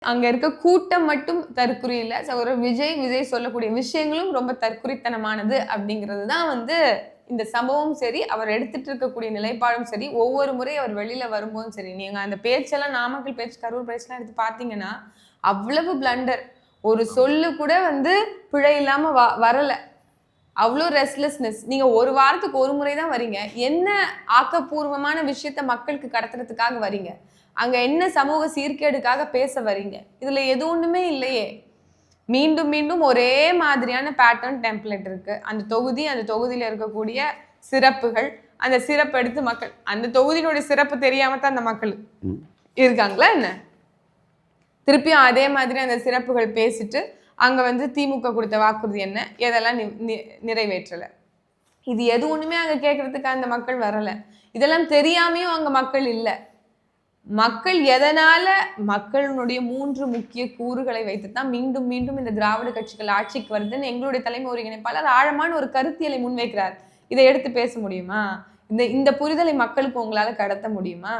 அங்க இருக்க கூட்டம் மட்டும் தற்குறி இல்ல. ஒரு விஜய் சொல்லக்கூடிய விஷயங்களும் ரொம்ப தற்குறித்தனமானது அப்படிங்கிறது தான் வந்து இந்த சம்பவம் சரி, அவர் எடுத்துட்டு இருக்கக்கூடிய நிலைப்பாடும் சரி, ஒவ்வொரு முறை அவர் வெளியில வரும்போதும் சரி, நீங்க அந்த பேச்செல்லாம் நாமக்கல் பேச்சு, கரூர் பேச்செல்லாம் எடுத்து பார்த்தீங்கன்னா, அவ்வளவு பிளண்டர். ஒரு சொல்லு கூட வந்து பிழை இல்லாம வரல. அவ்வளோ ரெஸ்ட்லெஸ்னஸ். நீங்க ஒரு வாரத்துக்கு ஒரு முறை தான் வரீங்க. என்ன ஆக்கப்பூர்வமான விஷயத்த மக்களுக்கு கடத்துறதுக்காக வரீங்க? அங்க என்ன சமூக சீர்கேடுக்காக பேச வரீங்க? இதுல எது ஒண்ணுமே இல்லையே! மீண்டும், மீண்டும் ஒரே மாதிரியான பேட்டர்ன் டெம்ப்ளேட் இருக்கு. அந்த தொகுதியில இருக்கக்கூடிய சிறப்புகள், அந்த சிறப்ப எடுத்து அந்த தொகுதியினுடைய சிறப்பு தெரியாம தான் அந்த மக்கள் இருக்காங்களா என்ன? திருப்பியும் அதே மாதிரி அந்த சிறப்புகள் பேசிட்டு, அங்க வந்து திமுக கொடுத்த வாக்குறுதி என்ன? எதெல்லாம் நிறைவேற்றல. இது எது ஒண்ணுமே அங்க கேட்கறதுக்கு அந்த மக்கள் வரல. இதெல்லாம் தெரியாமையும் அங்க மக்கள் இல்ல. மக்கள் எதனால மக்களுடைய 3 முக்கிய கூறுகளை வைத்துத்தான் மீண்டும் மீண்டும் இந்த திராவிட கட்சிகள் ஆட்சிக்கு வருதுன்னு எங்களுடைய தலைமை ஒருங்கிணைப்பாளர் ஆழமான ஒரு கருத்தியலை முன்வைக்கிறார். இதை எடுத்து பேச முடியுமா? இந்த புரிதலை மக்களுக்கு உங்களால கடத்த முடியுமா?